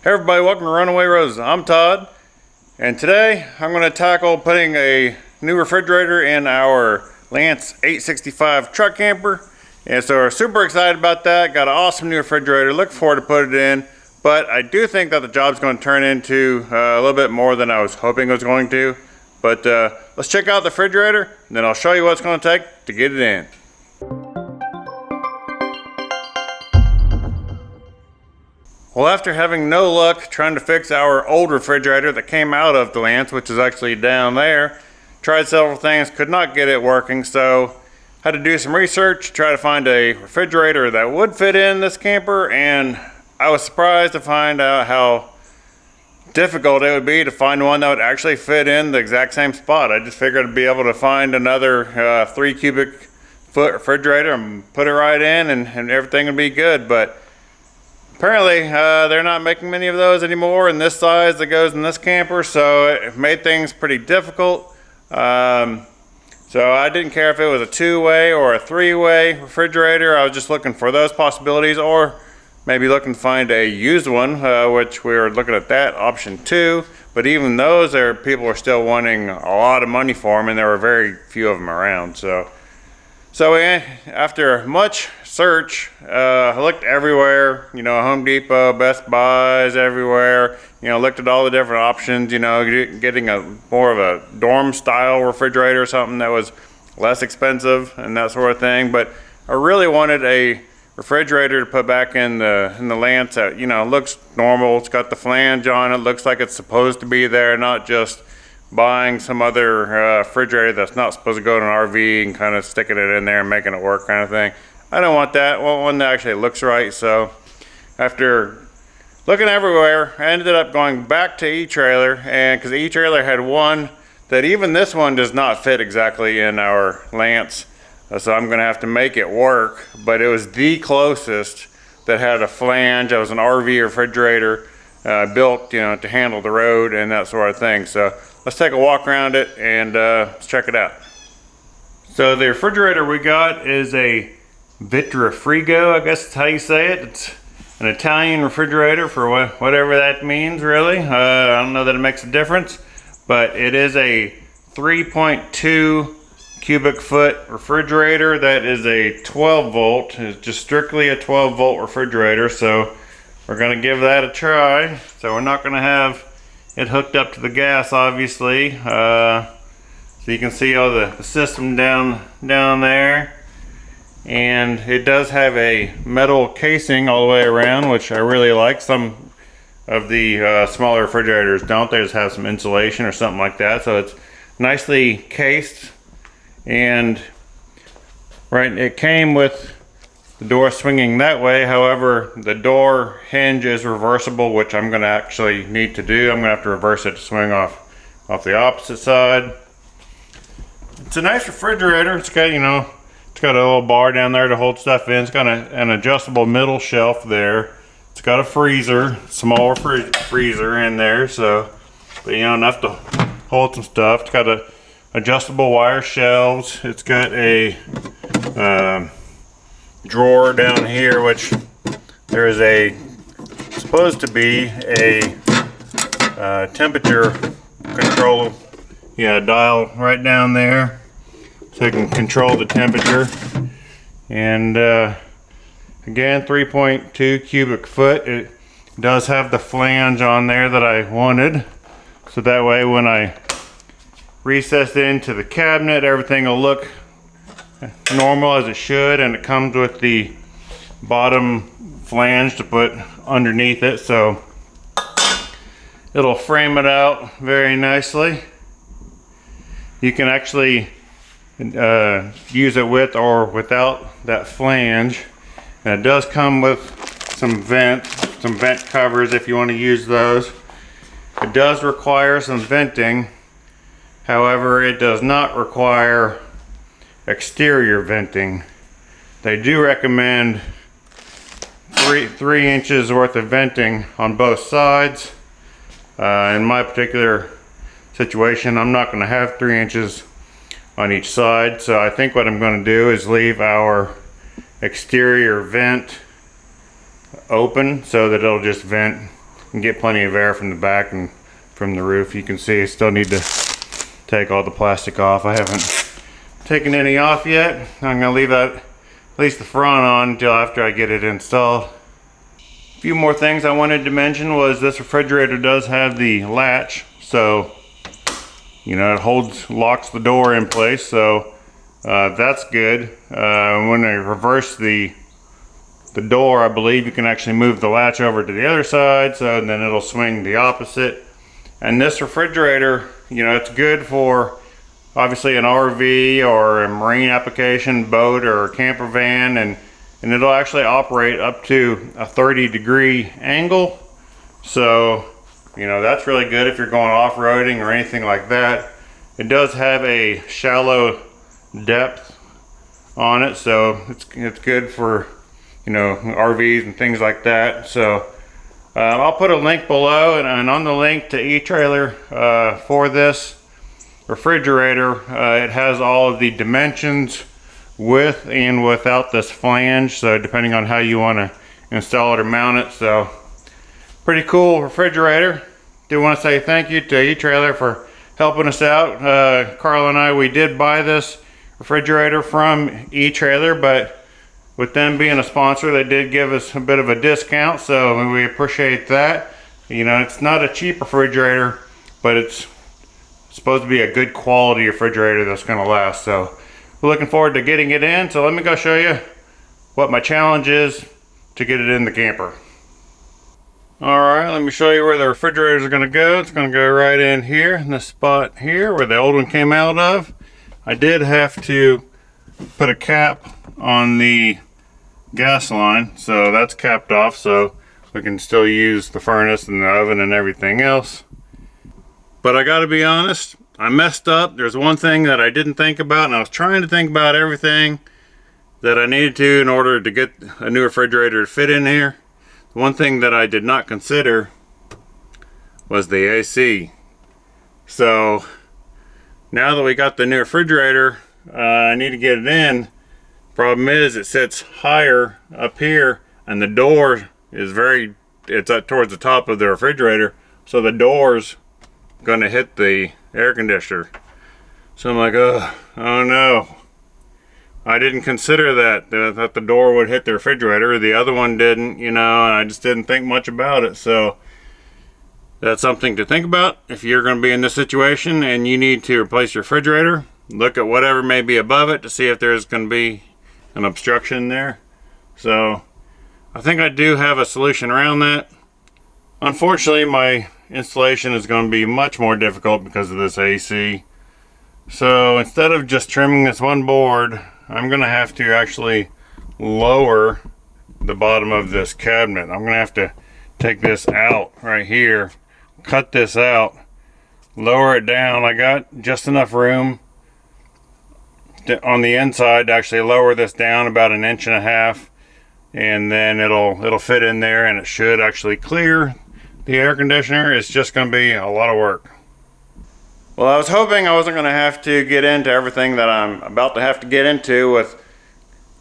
Hey everybody, welcome to Runaway Roses. I'm Todd, and today I'm going to tackle putting a new refrigerator in our Lance 865 truck camper. And so we're super excited about that. Got an awesome new refrigerator, looking forward to put it in. But I do think that the job's going to turn into a little bit more than I was hoping it was going to. But let's check out the refrigerator, and then I'll show you what it's going to take to get it in. Well, after having no luck trying to fix our old refrigerator that came out of the Lance, which is actually down there, tried several things, could not get it working, so had to do some research, try to find a refrigerator that would fit in this camper, and I was surprised to find out how difficult it would be to find one that would actually fit in the exact same spot. I just figured I'd be able to find another 3 cubic foot refrigerator and put it right in, and everything would be good. But apparently they're not making many of those anymore in this size that goes in this camper, so it made things pretty difficult. So I didn't care if it was a 2-way or a 3-way refrigerator. I was just looking for those possibilities, or maybe looking to find a used one, which we were looking at that option too. But even those, people were still wanting a lot of money for them, and there were very few of them around. So after much search, I looked everywhere, Home Depot, Best Buys, everywhere, looked at all the different options, getting a more of a dorm style refrigerator or something that was less expensive and that sort of thing. But I really wanted a refrigerator to put back in the Lance that, looks normal. It's got the flange on it, looks like it's supposed to be there, not just buying some other refrigerator that's not supposed to go in an RV and kind of sticking it in there and making it work kind of thing. I don't want that. I want one that actually looks right. So after looking everywhere, I ended up going back to E-Trailer, and because E-Trailer had one that even this one does not fit exactly in our Lance, so I'm going to have to make it work. But it was the closest that had a flange. It was an RV refrigerator built, to handle the road and that sort of thing. So let's take a walk around it and let's check it out. So the refrigerator we got is a Vitrifigo, I guess that's how you say it. It's an Italian refrigerator, for whatever that means, really. I don't know that it makes a difference, but it is a 3.2 cubic foot refrigerator that is a 12 volt. It's just strictly a 12 volt refrigerator, so we're going to give that a try. So we're not going to have it hooked up to the gas, obviously. So you can see all the system down there. And it does have a metal casing all the way around, which I really like. Some of the smaller refrigerators don't. They just have some insulation or something like that. So it's nicely cased. And it came with the door swinging that way. However, the door hinge is reversible, which I'm going to actually need to do. I'm going to have to reverse it to swing off the opposite side. It's a nice refrigerator. It's got, it's got a little bar down there to hold stuff in. It's got an adjustable middle shelf there. It's got a freezer, small freezer in there, so, but enough to hold some stuff. It's got a adjustable wire shelves. It's got a drawer down here, which there is supposed to be a temperature control dial right down there, so you can control the temperature. And again, 3.2 cubic foot. It does have the flange on there that I wanted, so that way when I recess it into the cabinet, everything will look normal as it should. And it comes with the bottom flange to put underneath it, so it'll frame it out very nicely. You can actually use it with or without that flange, and it does come with some vent covers if you want to use those. It does require some venting. However, it does not require exterior venting. They do recommend 3 inches worth of venting on both sides. In my particular situation, I'm not going to have 3 inches on each side, so I think what I'm going to do is leave our exterior vent open so that it'll just vent and get plenty of air from the back and from the roof. You can see I still need to take all the plastic off. I haven't taken any off yet. I'm gonna leave that, at least the front, on until after I get it installed. A few more things I wanted to mention was this refrigerator does have the latch, so you know it locks the door in place, so that's good. When I reverse the door, I believe you can actually move the latch over to the other side, so then it'll swing the opposite. And this refrigerator, you know, it's good for obviously an RV or a marine application, boat or a camper van, and it'll actually operate up to a 30-degree angle. So, you know, that's really good if you're going off-roading or anything like that. It does have a shallow depth on it, so it's good for, you know, RVs and things like that. So I'll put a link below, and on the link to e-trailer for this refrigerator, it has all of the dimensions with and without this flange, so depending on how you want to install it or mount it. So pretty cool refrigerator. Do want to say thank you to e-trailer for helping us out. Carl and I, we did buy this refrigerator from e-trailer, but with them being a sponsor, they did give us a bit of a discount, so we appreciate that. You know, it's not a cheap refrigerator, but it's supposed to be a good quality refrigerator that's going to last. So we're looking forward to getting it in. So let me go show you what my challenge is to get it in the camper. Alright, let me show you where the refrigerators are going to go. It's going to go right in here, in this spot here where the old one came out of. I did have to put a cap on the gas line, so that's capped off so we can still use the furnace and the oven and everything else. But I gotta be honest, I messed up. There's one thing that I didn't think about, and I was trying to think about everything that I needed to in order to get a new refrigerator to fit in here. One thing that I did not consider was the AC. So now that we got the new refrigerator, I need to get it in. Problem is, it sits higher up here, and the door is it's up towards the top of the refrigerator, so the door's gonna hit the air conditioner. So I'm like, oh no, I didn't consider that the door would hit the refrigerator. The other one didn't, you know, and I just didn't think much about it. So that's something to think about if you're going to be in this situation and you need to replace your refrigerator. Look at whatever may be above it to see if there's going to be an obstruction there. So I think I do have a solution around that. Unfortunately, my installation is going to be much more difficult because of this AC. So instead of just trimming this one board, I'm going to have to actually lower the bottom of this cabinet. I'm going to have to take this out right here, cut this out, lower it down. I got just enough room on the inside to actually lower this down about 1.5 inches, and then it'll fit in there, and it should actually clear the air conditioner. It's just going to be a lot of work. Well, I was hoping I wasn't going to have to get into everything that I'm about to have to get into with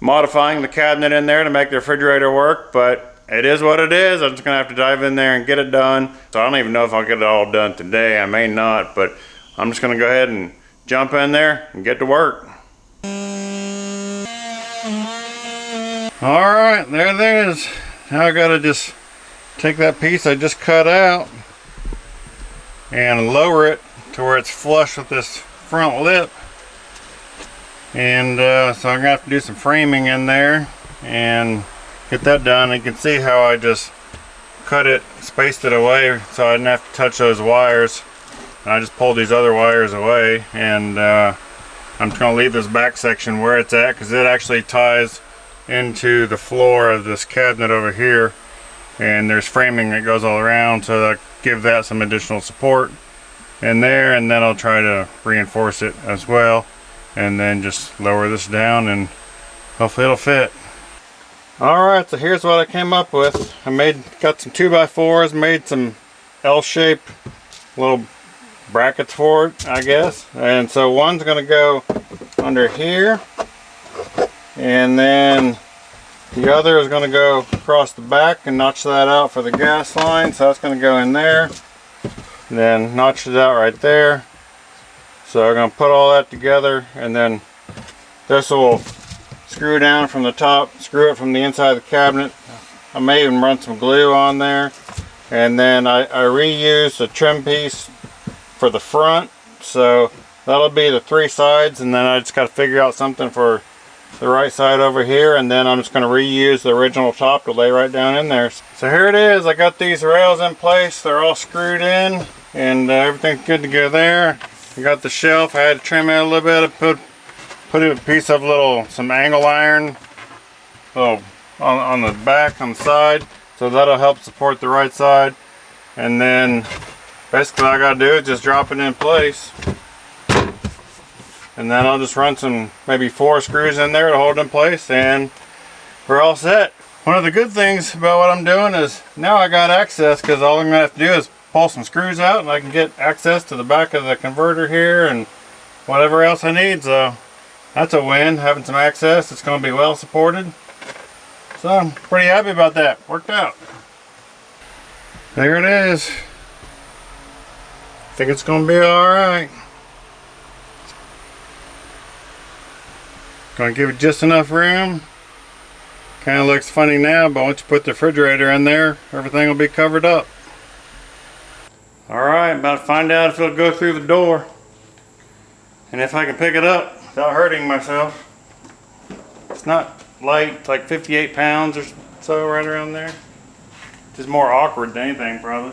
modifying the cabinet in there to make the refrigerator work, but it is what it is. I'm just going to have to dive in there and get it done. So I don't even know if I'll get it all done today. I may not, but I'm just going to go ahead and jump in there and get to work. Alright, there it is. Now I got to just take that piece I just cut out and lower it to where it's flush with this front lip, and so I'm gonna have to do some framing in there and get that done. You can see how I just cut it, spaced it away so I didn't have to touch those wires, and I just pulled these other wires away, and I'm just gonna leave this back section where it's at because it actually ties into the floor of this cabinet over here, and there's framing that goes all around, so I give that some additional support in there, and then I'll try to reinforce it as well, and then just lower this down and hopefully it'll fit. Alright, so here's what I came up with. I got some 2x4s, made some L-shaped little brackets for it, I guess, and so one's gonna go under here, and then The other is going to go across the back and notch that out for the gas line. So that's going to go in there. And then notch it out right there. So I'm going to put all that together, and then this will screw down from the top, screw it from the inside of the cabinet. I may even run some glue on there. And then I reuse the trim piece for the front. So that'll be the 3 sides, and then I just got to figure out something for the right side over here, and then I'm just going to reuse the original top to lay right down in there. So here it is. I got these rails in place. They're all screwed in, and everything's good to go there. I got the shelf. I had to trim it a little bit. I put a piece of some angle iron on the back, on the side, so that'll help support the right side. And then basically all I gotta do is just drop it in place, and then I'll just run maybe 4 screws in there to hold it in place, and we're all set. One of the good things about what I'm doing is now I got access, because all I'm gonna have to do is pull some screws out and I can get access to the back of the converter here and whatever else I need. So that's a win, having some access. It's going to be well supported. So I'm pretty happy about that. Worked out. There it is. I think it's going to be alright. Going to give it just enough room. Kind of looks funny now, but once you put the refrigerator in there, everything will be covered up. Alright, about to find out if it'll go through the door and if I can pick it up without hurting myself. It's not light, it's like 58 pounds or so, right around there. Just more awkward than anything, probably.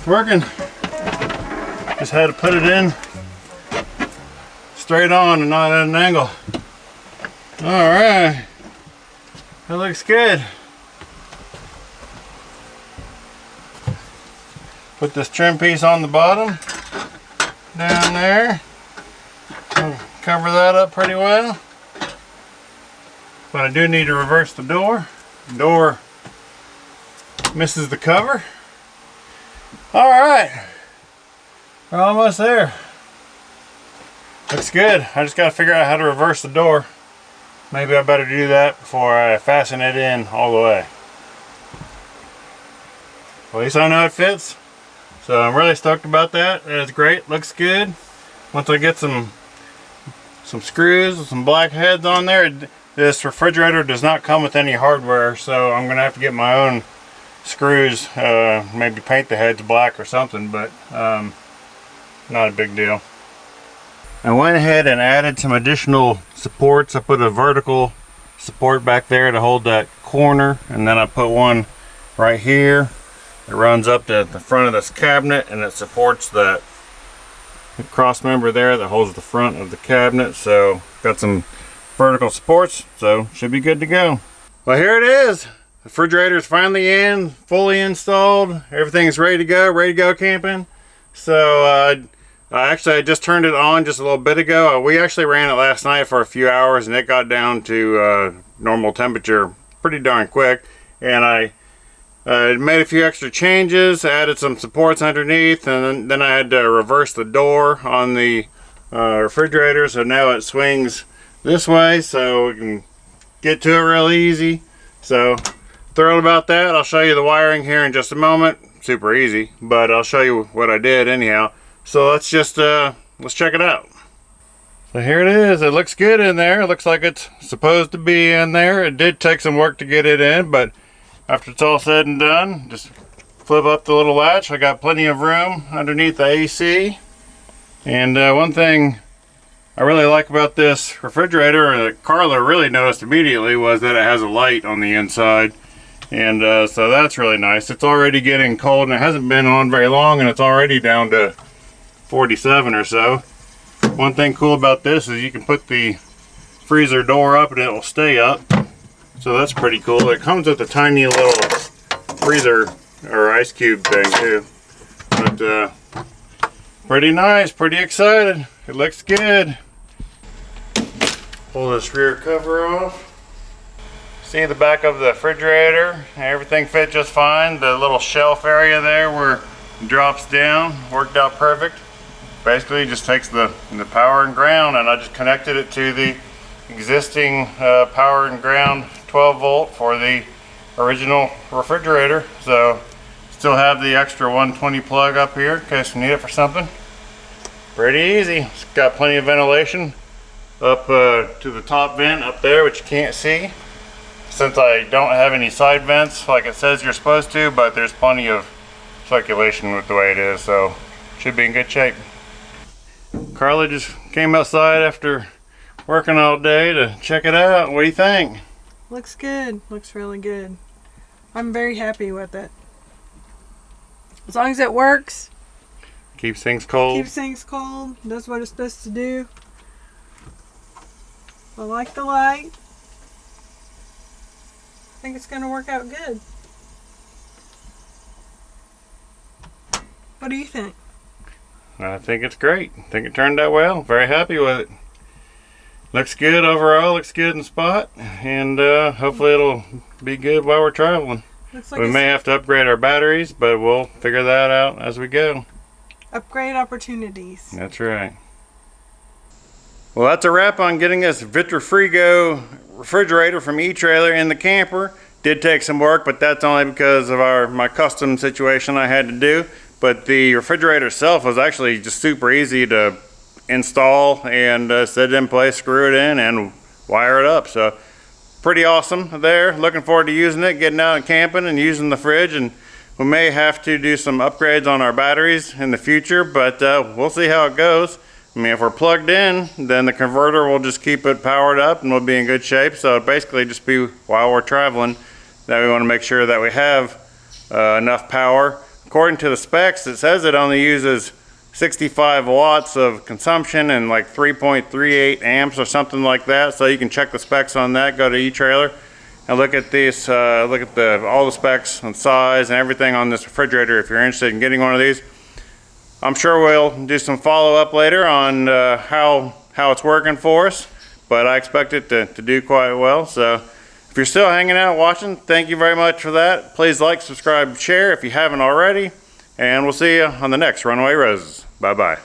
Working. Just had to put it in straight on and not at an angle. Alright, that looks good. Put this trim piece on the bottom down there. I'll cover that up pretty well. But I do need to reverse the door. The door misses the cover. Alright, we're almost there. Looks good. I just got to figure out how to reverse the door. Maybe I better do that before I fasten it in all the way. Well, at least I know it fits. So I'm really stoked about that. It's great. Looks good. Once I get some screws with some black heads on there, this refrigerator does not come with any hardware, so I'm going to have to get my own screws, maybe paint the heads black or something, but not a big deal. I went ahead and added some additional supports. I put a vertical support back there to hold that corner, and then I put one right here. It runs up to the front of this cabinet, and it supports that cross member there that holds the front of the cabinet. So got some vertical supports, so should be good to go. Well, here it is. The refrigerator is finally in, fully installed. Everything's ready to go camping. So actually I just turned it on just a little bit ago. We actually ran it last night for a few hours, and it got down to normal temperature pretty darn quick. And I made a few extra changes, added some supports underneath, and then I had to reverse the door on the refrigerator, so now it swings this way so we can get to it real easy. So thrilled about that. I'll show you the wiring here in just a moment. Super easy, but I'll show you what I did anyhow. So let's just let's check it out. So here it is. It looks good in there. It looks like it's supposed to be in there. It did take some work to get it in, but after it's all said and done, just flip up the little latch. I got plenty of room underneath the AC. And one thing I really like about this refrigerator, or that Carla really noticed immediately, was that it has a light on the inside. And so that's really nice. It's already getting cold, and it hasn't been on very long, and it's already down to 47 or so. One thing cool about this is you can put the freezer door up and it will stay up. So that's pretty cool. It comes with a tiny little freezer or ice cube thing too. But pretty nice, pretty excited. It looks good. Pull this rear cover off. See the back of the refrigerator, everything fit just fine. The little shelf area there where it drops down worked out perfect. Basically just takes the power and ground, and I just connected it to the existing power and ground 12 volt for the original refrigerator. So still have the extra 120 plug up here in case you need it for something. Pretty easy. It's got plenty of ventilation up to the top vent up there, which you can't see since I don't have any side vents like it says you're supposed to, but there's plenty of circulation with the way it is, so should be in good shape. Carla just came outside after working all day to check it out. What do you think? Looks good. Looks really good. I'm very happy with it. As long as it works. Keeps things cold. Keeps things cold. Does what it's supposed to do. I like the light. I think it's going to work out good. What do you think? I think it's great. I think it turned out well. Very happy with it. Looks good overall. Looks good in spot. And hopefully it'll be good while we're traveling. Looks like we may have to upgrade our batteries, but we'll figure that out as we go. Upgrade opportunities. That's right. Well, that's a wrap on getting this Vitrifrigo refrigerator from E-Trailer in the camper. Did take some work, but that's only because of my custom situation I had to do. But the refrigerator itself was actually just super easy to install and set it in place, screw it in, and wire it up. So pretty awesome there. Looking forward to using it, getting out and camping and using the fridge. And we may have to do some upgrades on our batteries in the future, but we'll see how it goes. I mean, if we're plugged in, then the converter will just keep it powered up and we'll be in good shape. So it'll basically just be while we're traveling that we want to make sure that we have enough power. According to the specs, it says it only uses 65 watts of consumption and like 3.38 amps or something like that. So you can check the specs on that. Go to E-Trailer and look at these, look at all the specs and size and everything on this refrigerator if you're interested in getting one of these. I'm sure we'll do some follow-up later on how it's working for us, but I expect it to do quite well. So if you're still hanging out watching, thank you very much for that. Please like, subscribe, share if you haven't already, and we'll see you on the next Runaway Roses. Bye-bye.